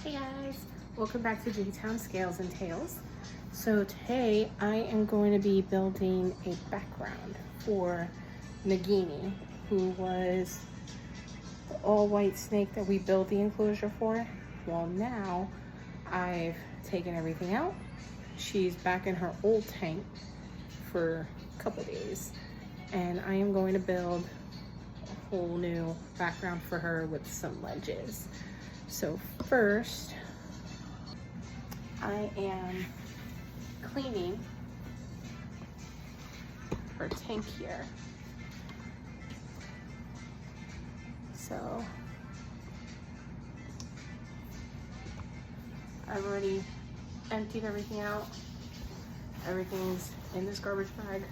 Hey guys, welcome back to J-Town Scales and Tales. So today I am going to be building a background for Nagini, who was the all-white snake that we built the enclosure for. Well, now I've taken everything out. She's back in her old tank for a couple days, and I am going to build a whole new background for her with some ledges. So first, I am cleaning her tank here. So I've already emptied everything out. Everything's in this garbage bag.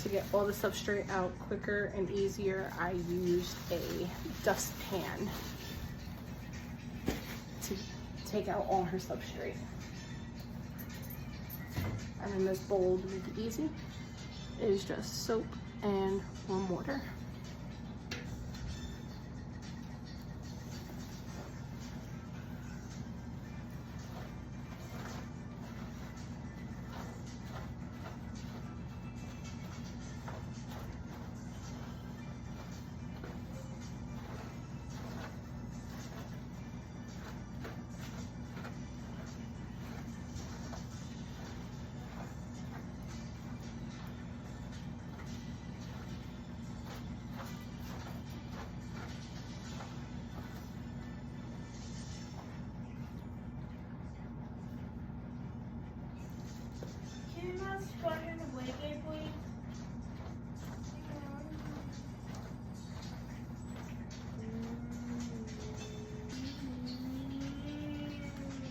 To get all the substrate out quicker and easier, I used a dustpan to take out all her substrate. And then this bowl to make it easy is just soap and warm water.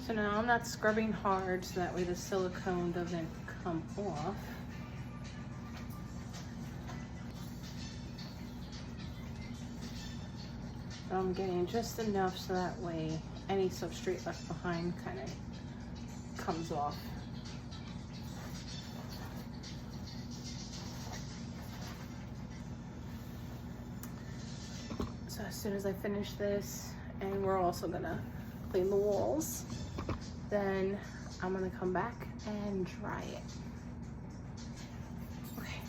So now I'm not scrubbing hard so that way the silicone doesn't come off. So I'm getting just enough so that way any substrate left behind kind of comes off. So as soon as I finish this, and we're also gonna clean the walls, then I'm gonna come back and dry it. Okay,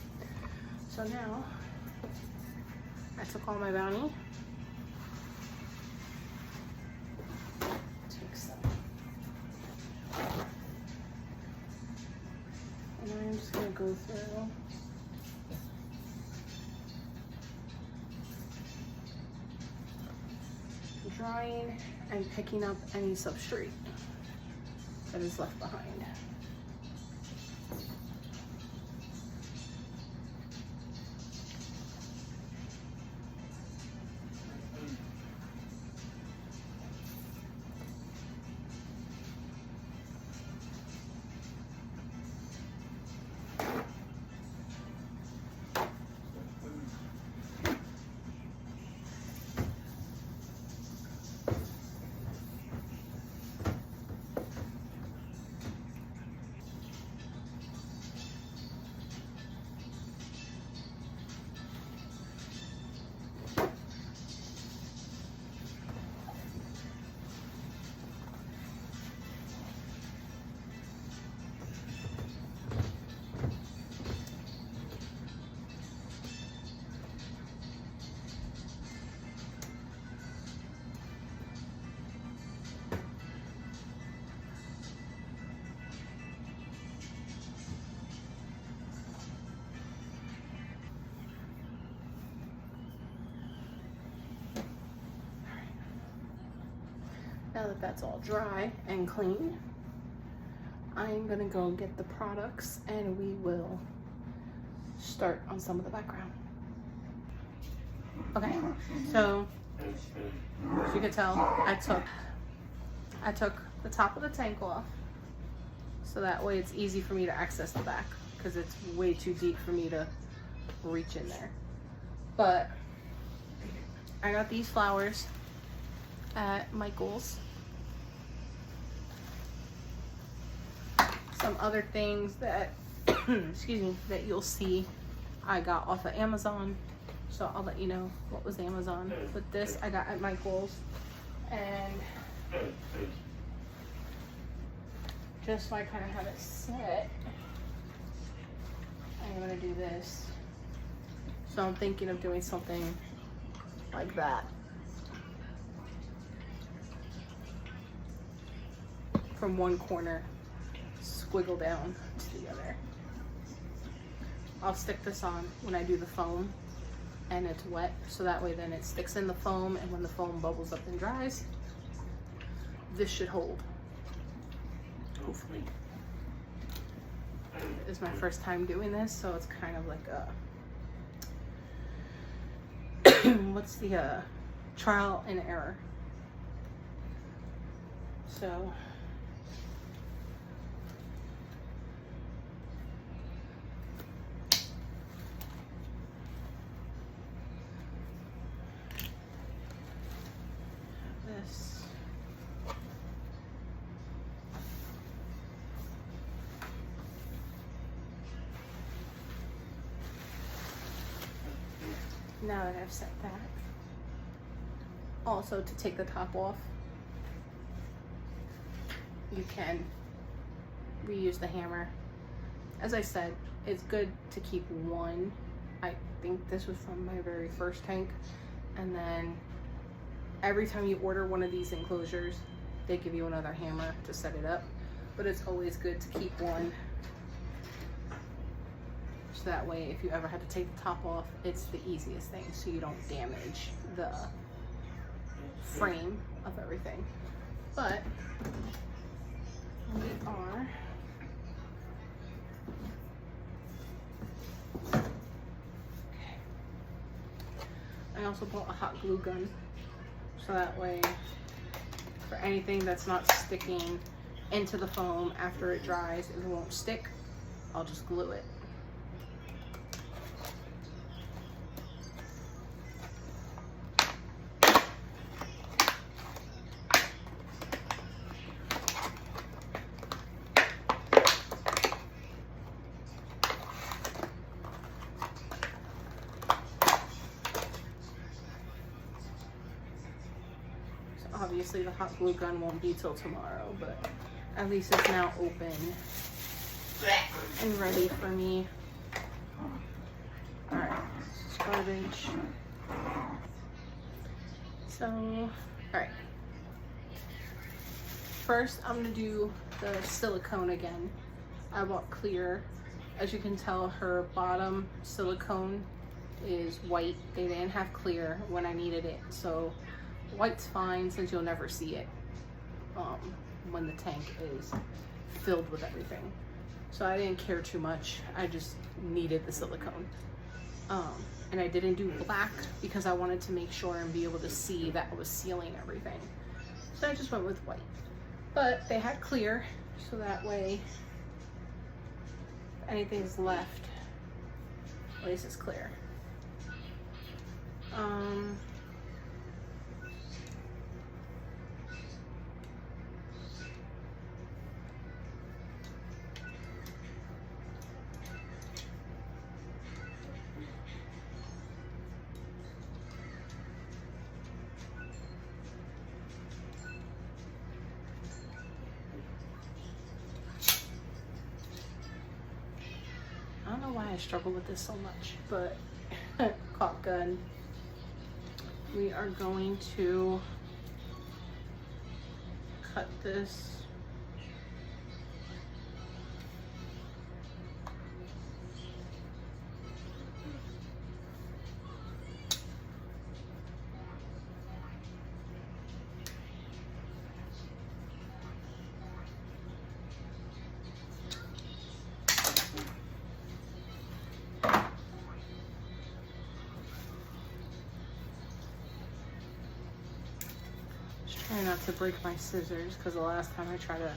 so now I took all my bounty. Take some. And I'm just gonna go through drying and picking up any substrate that is left behind. Now that that's all dry and clean, I'm gonna go get the products and we will start on some of the background. Okay, so as you can tell, I took the top of the tank off, so that way it's easy for me to access the back, because it's way too deep for me to reach in there. But I got these flowers at Michael's. Some other things that excuse me, that you'll see I got off of Amazon. So I'll let you know what was Amazon. But this I got at Michael's. And just so I kind of have it set, I'm gonna do this. So I'm thinking of doing something like that. From one corner, squiggle down to the other. I'll stick this on when I do the foam and it's wet, so that way then it sticks in the foam, and when the foam bubbles up and dries, this should hold. Hopefully. This is my first time doing this, so it's kind of like a what's the trial and error. So this. Now that I've set that, also to take the top off, you can reuse the hammer. As I said, it's good to keep one. I think this was from my very first tank, and then every time you order one of these enclosures, they give you another hammer to set it up, but it's always good to keep one. So that way, if you ever had to take the top off, it's the easiest thing, so you don't damage the frame of everything. But we are okay. I also bought a hot glue gun, so that way for anything that's not sticking into the foam after it dries, it won't stick. I'll just glue it. Obviously the hot glue gun won't be till tomorrow, but at least it's now open and ready for me. Alright, this is garbage. So, alright. First, I'm going to do the silicone again. I bought clear. As you can tell, her bottom silicone is white. They didn't have clear when I needed it, so white's fine since you'll never see it when the tank is filled with everything. So I didn't care too much. I just needed the silicone. And I didn't do black because I wanted to make sure and be able to see that I was sealing everything. So I just went with white. But they had clear, so that way if anything's left, at least it's clear. I don't know why I struggle with this so much, but caulk gun. We are going to cut this. Try not to break my scissors, because the last time I tried to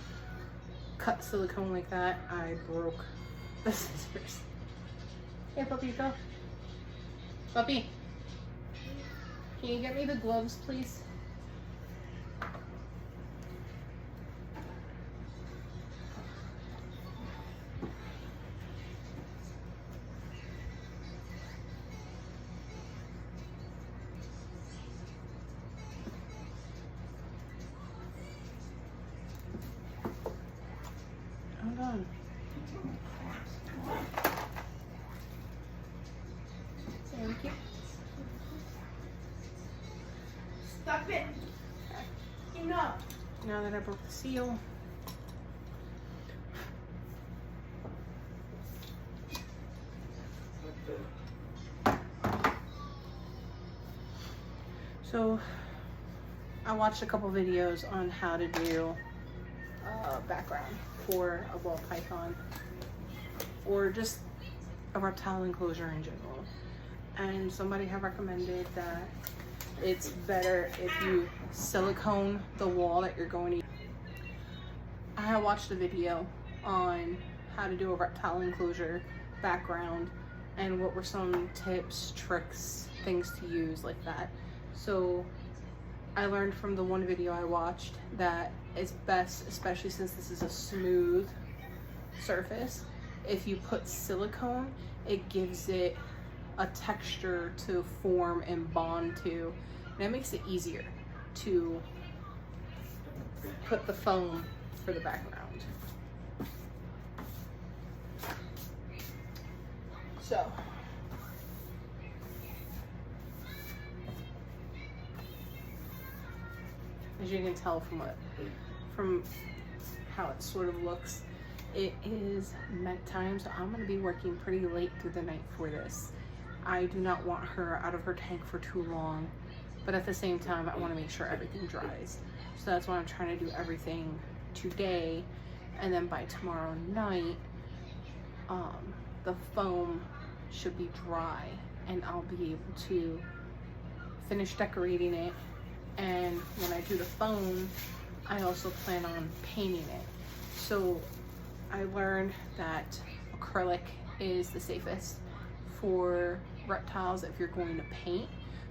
cut silicone like that, I broke the scissors. Here, puppy, go. Puppy, can you get me the gloves, please? Stop it. Enough. Now that I broke the seal, so I watched a couple videos on how to do a background for a ball python or just a reptile enclosure in general. And somebody had recommended that it's better if you silicone the wall that you're going to use. I had watched a video on how to do a reptile enclosure background and what were some tips, tricks, things to use like that. So I learned from the one video I watched that it's best, especially since this is a smooth surface, if you put silicone, it gives it a texture to form and bond to, and it makes it easier to put the foam for the background. So as you can tell from how it sort of looks, it is nighttime, so I'm going to be working pretty late through the night for this. I do not want her out of her tank for too long, but at the same time I want to make sure everything dries. So that's why I'm trying to do everything today, and then by tomorrow night the foam should be dry and I'll be able to finish decorating it. And when I do the foam, I also plan on painting it. So I learned that acrylic is the safest for reptiles if you're going to paint.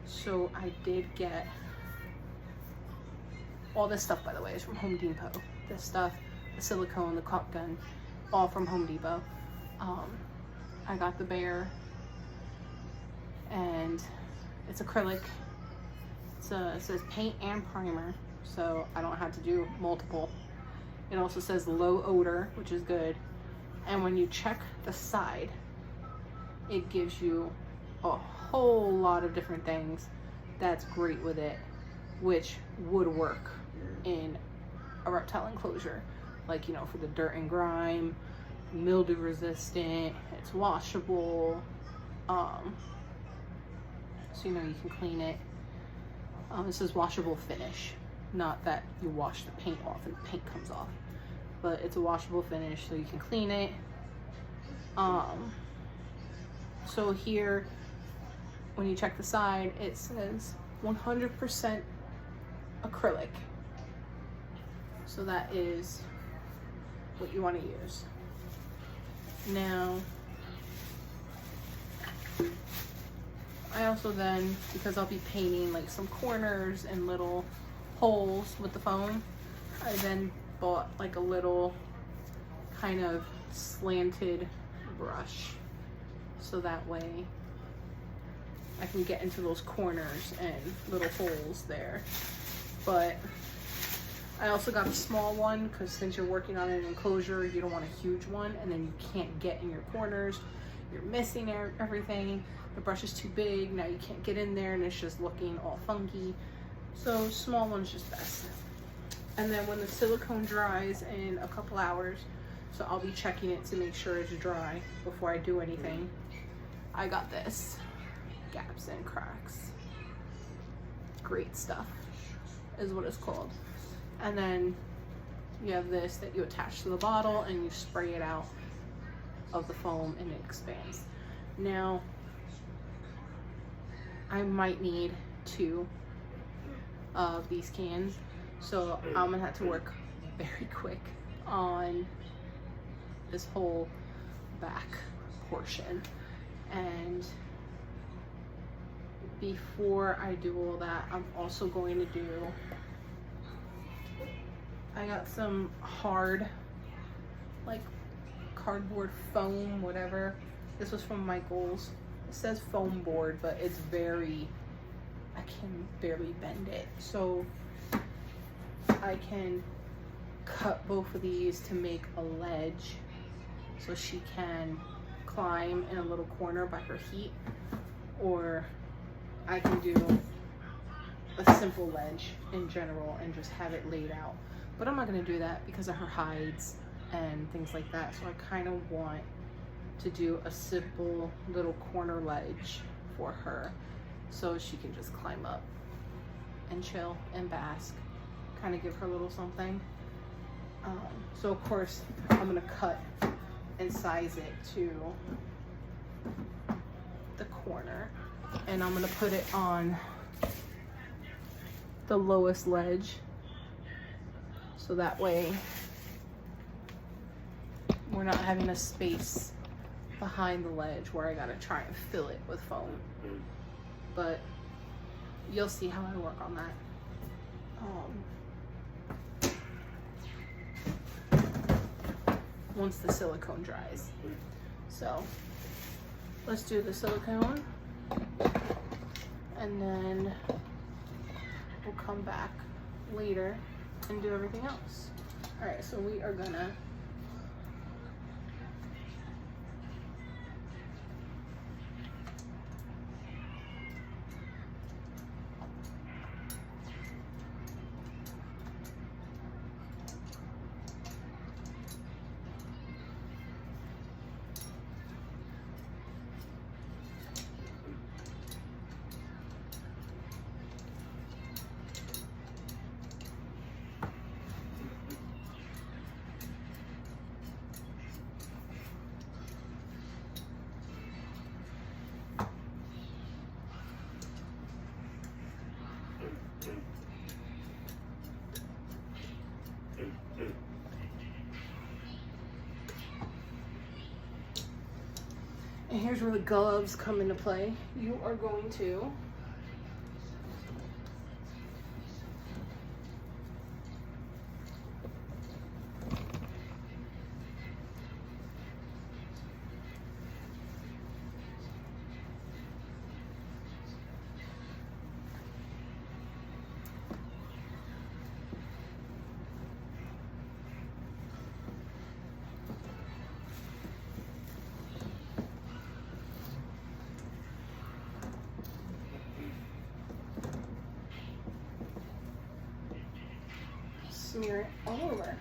So I did get all this stuff, by the way, is from Home Depot. This stuff, the silicone, the caulk gun, all from Home Depot. I got the bear, and it's acrylic. It says paint and primer, so I don't have to do multiple. It also says low odor, which is good. And when you check the side, it gives you a whole lot of different things that's great with it, which would work in a reptile enclosure. Like, you know, for the dirt and grime, mildew resistant, it's washable, so you know you can clean it. This is washable finish, not that you wash the paint off and the paint comes off, but it's a washable finish so you can clean it. So here, when you check the side, it says 100% acrylic. So that is what you want to use. Now, I also then, because I'll be painting like some corners and little holes with the foam, I then bought like a little kind of slanted brush, so that way I can get into those corners and little holes there. But I also got a small one because since you're working on an enclosure, you don't want a huge one and then you can't get in your corners, you're missing everything. The brush is too big, now you can't get in there and it's just looking all funky. So small one's just best. And then when the silicone dries in a couple hours, so I'll be checking it to make sure it's dry before I do anything, I got this, Gaps and Cracks. Great stuff is what it's called. And then you have this that you attach to the bottle and you spray it out of the foam and it expands. Now, I might need 2 of these cans, so I'm gonna have to work very quick on this whole back portion. And before I do all that, I'm also going to do, I got some hard, like cardboard foam, whatever. This was from Michael's. It says foam board, but it's very, I can barely bend it. So I can cut both of these to make a ledge so she can climb in a little corner by her feet, or I can do a simple ledge in general and just have it laid out. But I'm not gonna do that because of her hides and things like that. So I kind of want to do a simple little corner ledge for her so she can just climb up and chill and bask, kind of give her a little something. So of course I'm gonna cut and size it to the corner, and I'm gonna put it on the lowest ledge so that way we're not having a space behind the ledge where I gotta try and fill it with foam. But you'll see how I work on that. Once the silicone dries. So let's do the silicone and then we'll come back later and do everything else. All right, so we are gonna and here's where the gloves come into play. You are going to smear it all over.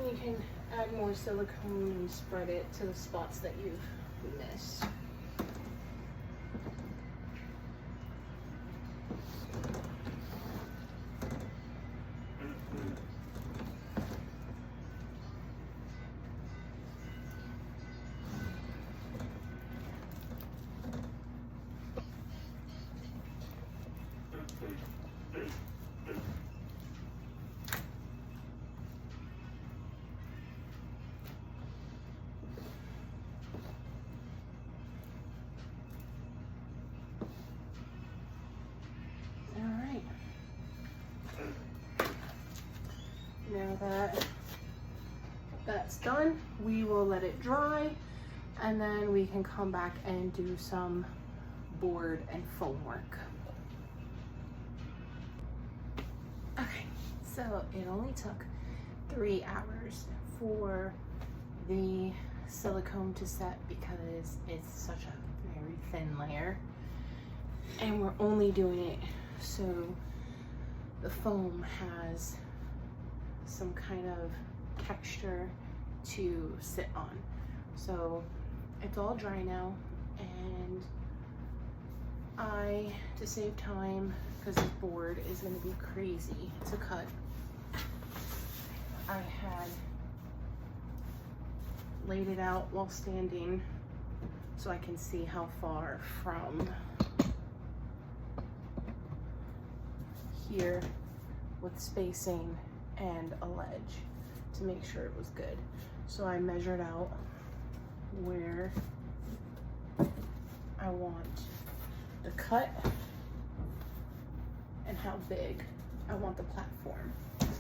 You can add more silicone and spread it to the spots that you've missed. Now that that's done, we will let it dry and then we can come back and do some board and foam work. Okay, so it only took 3 hours for the silicone to set because it's such a very thin layer, and we're only doing it so the foam has some kind of texture to sit on. So it's all dry now, and to save time, because this board is going to be crazy to cut, I had laid it out while standing so I can see how far from here with spacing and a ledge to make sure it was good. So I measured out where I want the cut and how big I want the platform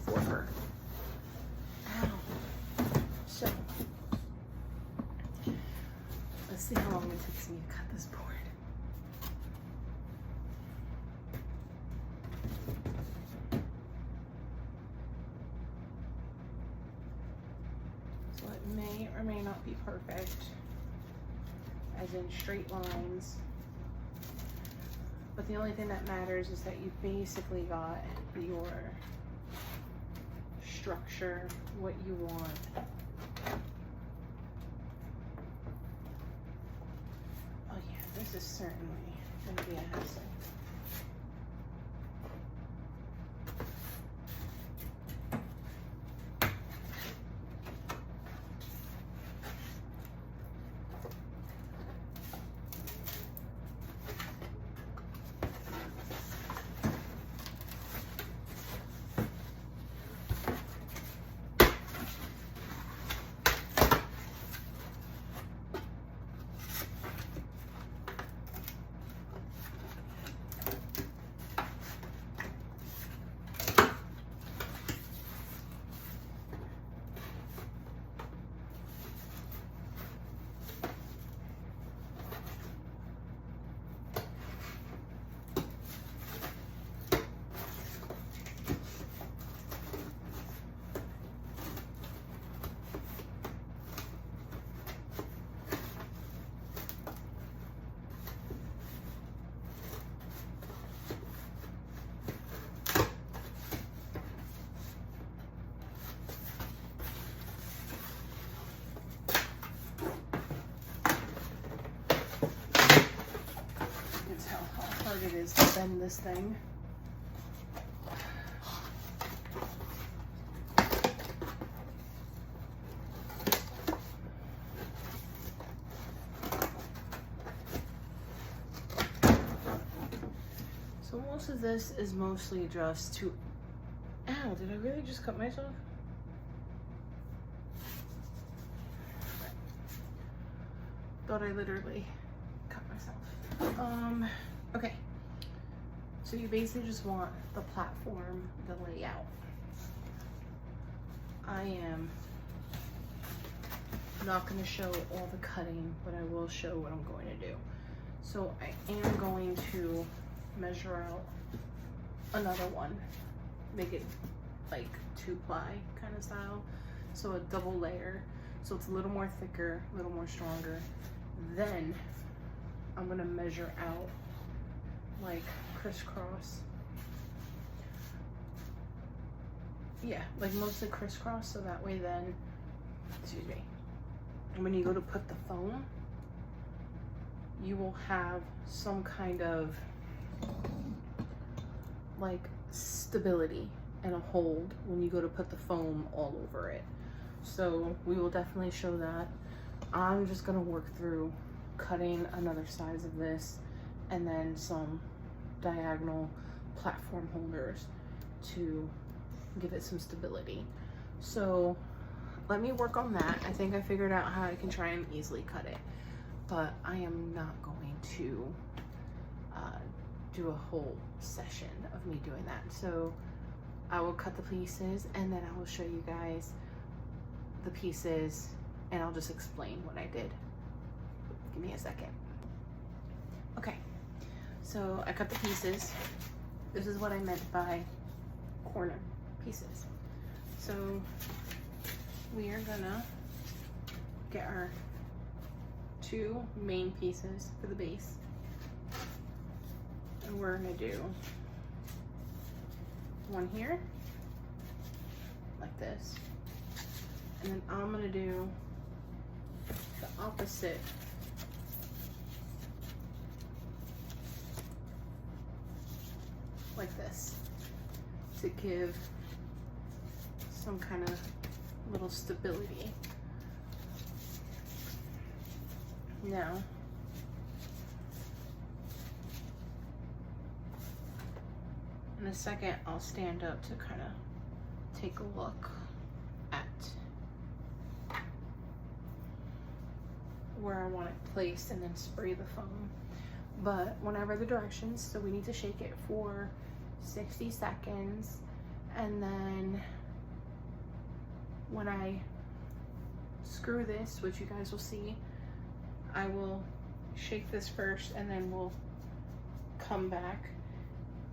for her. Ow. So, let's see how long it takes me to cut this board. So it may or may not be perfect, as in straight lines. But the only thing that matters is that you basically got your structure, what you want. Oh yeah, this is certainly going to be a hassle. It is to bend this thing. So most of this is mostly just to, ow, did I really just cut myself? Thought I literally cut myself. Okay. So you basically just want the platform, the layout. I am not going to show all the cutting, but I will show what I'm going to do. So I am going to measure out another one, make it like 2-ply kind of style. So a double layer, so it's a little more thicker, a little more stronger. Then I'm going to measure out like crisscross. Yeah, like mostly crisscross, so that way then, excuse me, when you go to put the foam, you will have some kind of like stability and a hold when you go to put the foam all over it. So we will definitely show that. I'm just gonna work through cutting another size of this and then some diagonal platform holders to give it some stability. So let me work on that. I think I figured out how I can try and easily cut it, but I am not going to do a whole session of me doing that. So I will cut the pieces and then I will show you guys the pieces and I'll just explain what I did. Give me a second. Okay, so I cut the pieces. This is what I meant by corner pieces. So we are gonna get our 2 main pieces for the base. And we're gonna do one here, like this. And then I'm gonna do the opposite like this to give some kind of little stability. Now, in a second, I'll stand up to kind of take a look at where I want it placed and then spray the foam. But whenever the directions, so we need to shake it for 60 seconds, and then when I screw this, which you guys will see, I will shake this first and then we'll come back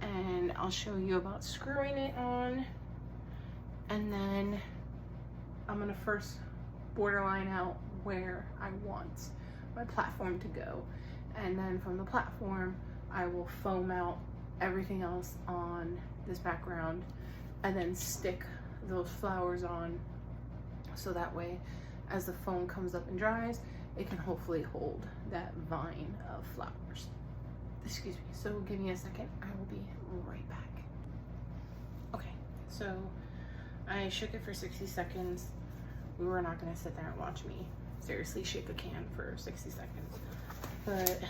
and I'll show you about screwing it on. And then I'm gonna first borderline out where I want my platform to go, and then from the platform I will foam out everything else on this background and then stick those flowers on, so that way as the foam comes up and dries, it can hopefully hold that vine of flowers. Excuse me, so give me a second, I will be right back. Okay, so I shook it for 60 seconds. We were not gonna sit there and watch me seriously shake a can for 60 seconds. But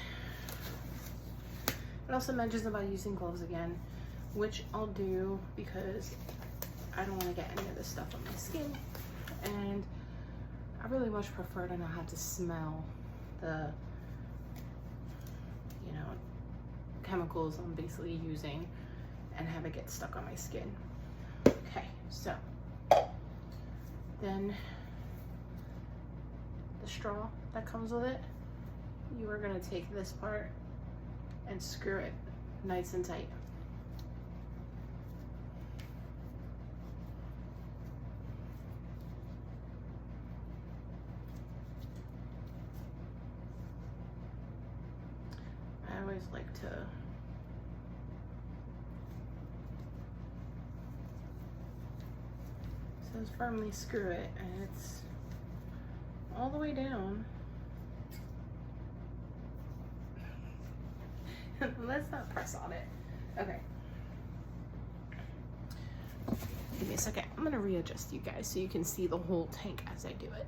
it also mentions about using gloves again, which I'll do because I don't wanna get any of this stuff on my skin. And I really much prefer to not have to smell the, you know, chemicals I'm basically using and have it get stuck on my skin. Okay, so then the straw that comes with it, you are gonna take this part and screw it nice and tight. I always like to says firmly screw it, and it's all the way down. Let's not press on it. Okay. Give me a second. I'm gonna readjust you guys so you can see the whole tank as I do it.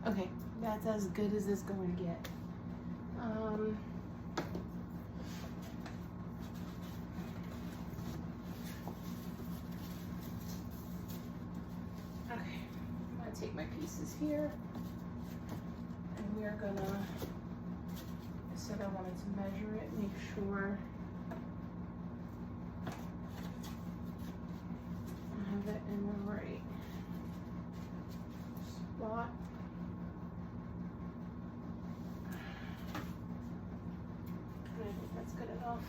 Okay, that's as good as it's going to get. Okay, I'm gonna take my pieces here, and we are gonna, I said I wanted to measure it, make sure I have it in the right spot. And I think that's good enough.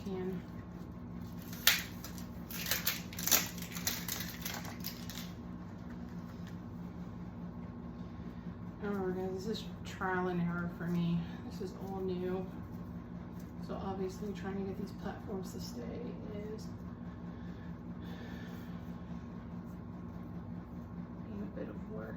can. Oh, guys, this is trial and error for me. This is all new. So obviously trying to get these platforms to stay is a bit of work.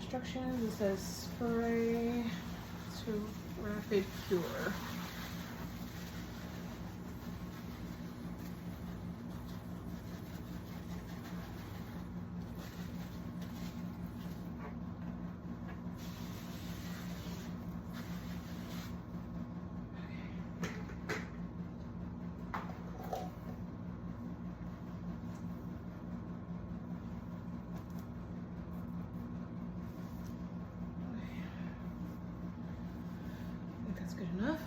instructions. It says spray to rapid cure. Good enough.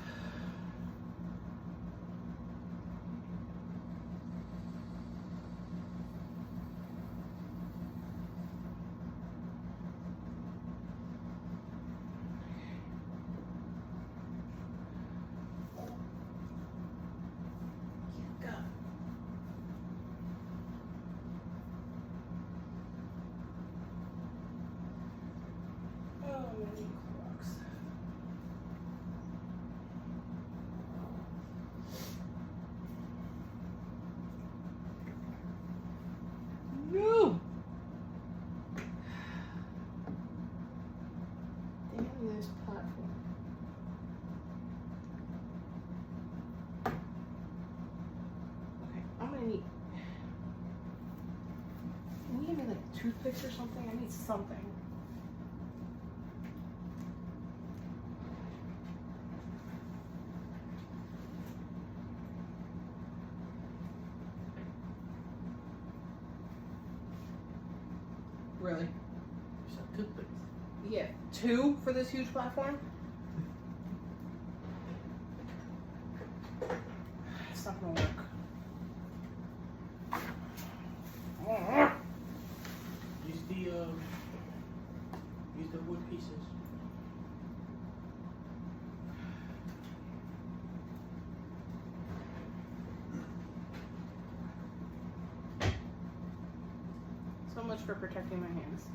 Keep going. Oh, I'm gonna need Clorox. No! Damn this platform. Okay, I'm gonna need. Can you give me like toothpicks or something? I need something. Really? Some toothpicks. Yeah, 2 for this huge platform? It's not gonna work. Use the wood pieces. So much for protecting my hands.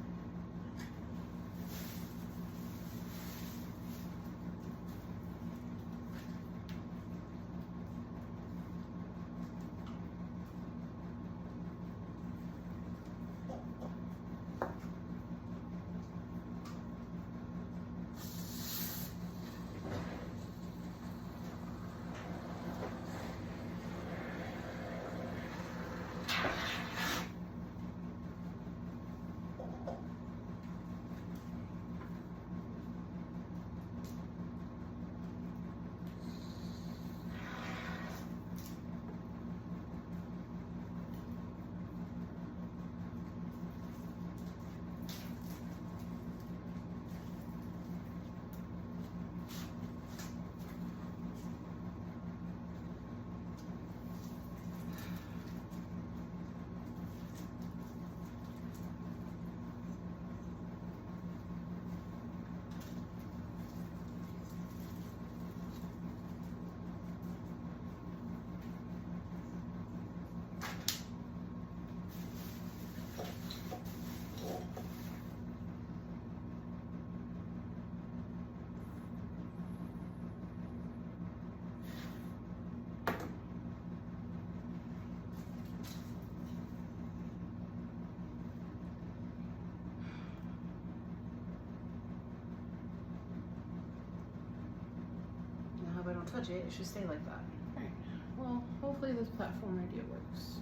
Now if I don't touch it, it should stay like that. Alright, well, hopefully this platform idea works.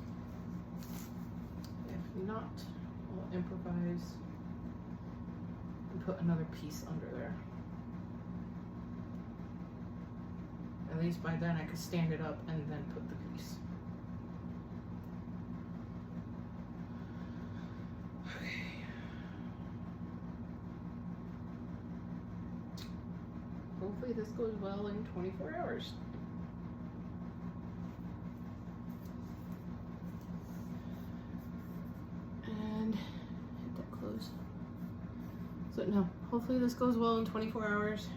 If not, we'll improvise and put another piece under there. At least by then I could stand it up and then put the piece. Okay. Hopefully this goes well in 24 hours. And hit that close. So no, hopefully this goes well in 24 hours.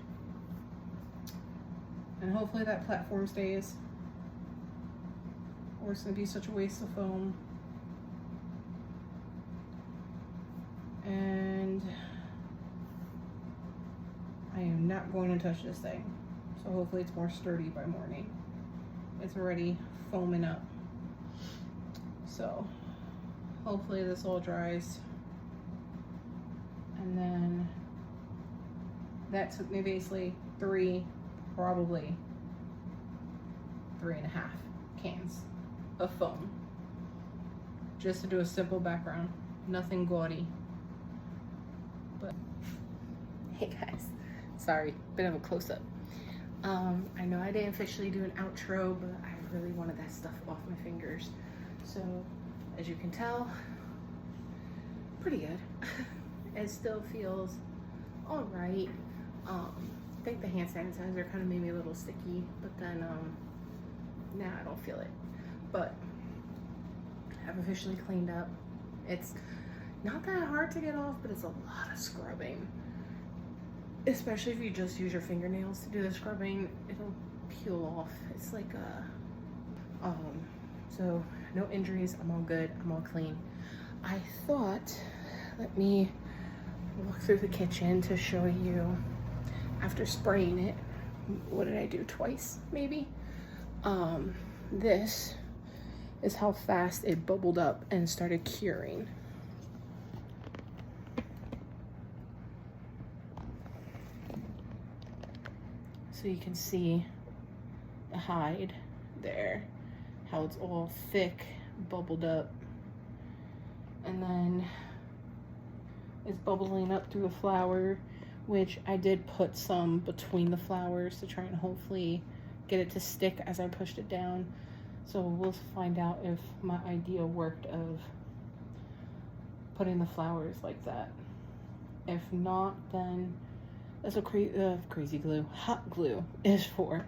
And hopefully that platform stays. Or it's gonna be such a waste of foam. And I am not going to touch this thing. So hopefully it's more sturdy by morning. It's already foaming up. So hopefully this all dries. And then that took me basically probably 3.5 cans of foam just to do a simple background, nothing gaudy. But hey guys, sorry, bit of a close-up. I know I didn't officially do an outro, but I really wanted that stuff off my fingers. So as you can tell, pretty good. It still feels all right. I think the hand sanitizer kind of made me a little sticky, but then now I don't feel it. But I've officially cleaned up. It's not that hard to get off, but it's a lot of scrubbing. Especially if you just use your fingernails to do the scrubbing, it'll peel off. It's like so no injuries, I'm all good, I'm all clean. I thought, let me walk through the kitchen to show you after spraying it. What did I do? Twice, maybe? This is how fast it bubbled up and started curing. So you can see the hide there, how it's all thick, bubbled up, and then it's bubbling up through the flour, which I did put some between the flowers to try and hopefully get it to stick as I pushed it down. So we'll find out if my idea worked of putting the flowers like that. If not, then that's what crazy glue, hot glue is for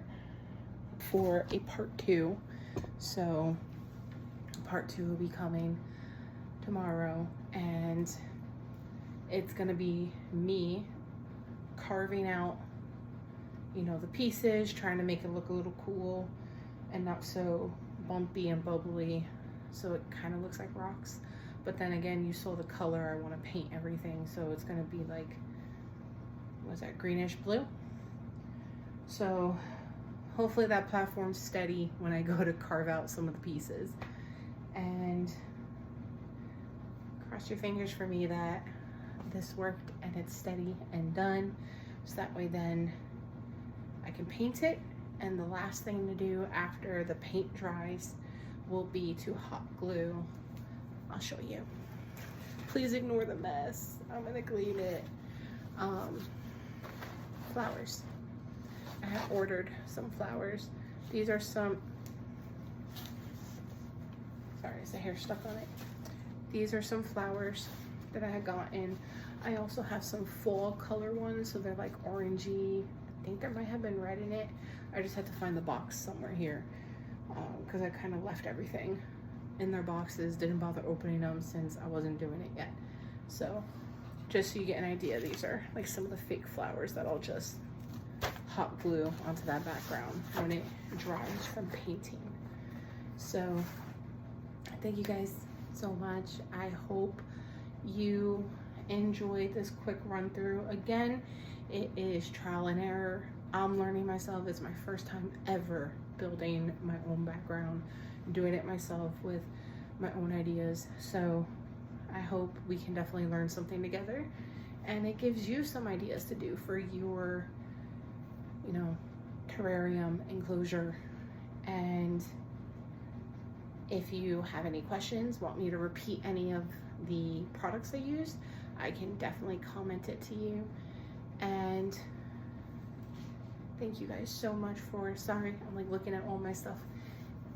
a part 2. So part 2 will be coming tomorrow, and it's gonna be me carving out, you know, the pieces, trying to make it look a little cool and not so bumpy and bubbly, so it kind of looks like rocks. But then again, you saw the color, I want to paint everything, so it's gonna be like, what's that, greenish blue? So hopefully that platform's steady when I go to carve out some of the pieces. And cross your fingers for me that this worked and it's steady and done, so that way then I can paint it. And the last thing to do after the paint dries will be to hot glue. I'll show you. Please ignore the mess. I'm gonna clean it. Flowers. I have ordered some flowers. These are some, sorry, is the hair stuck on it? These are some flowers that I had gotten. I also have some fall color ones, so they're like orangey. I think there might have been red in it. I just had to find the box somewhere here because I kind of left everything in their boxes, didn't bother opening them since I wasn't doing it yet. So just so you get an idea, these are like some of the fake flowers that I'll just hot glue onto that background when it dries from painting. So thank you guys so much. I hope you enjoyed this quick run through. Again, it is trial and error. I'm learning myself. It's my first time ever building my own background, doing it myself with my own ideas. So I hope we can definitely learn something together, and it gives you some ideas to do for your, you know, terrarium enclosure. And if you have any questions, want me to repeat any of the products I used, I can definitely comment it to you. And thank you guys so much for, sorry, I'm like looking at all my stuff.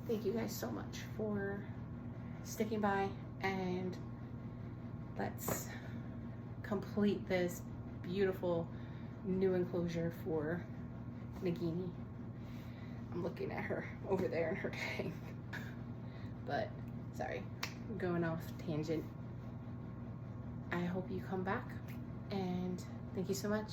Thank you guys so much for sticking by, and let's complete this beautiful new enclosure for Nagini. I'm looking at her over there in her tank. But sorry, I'm going off tangent. I hope you come back, and thank you so much.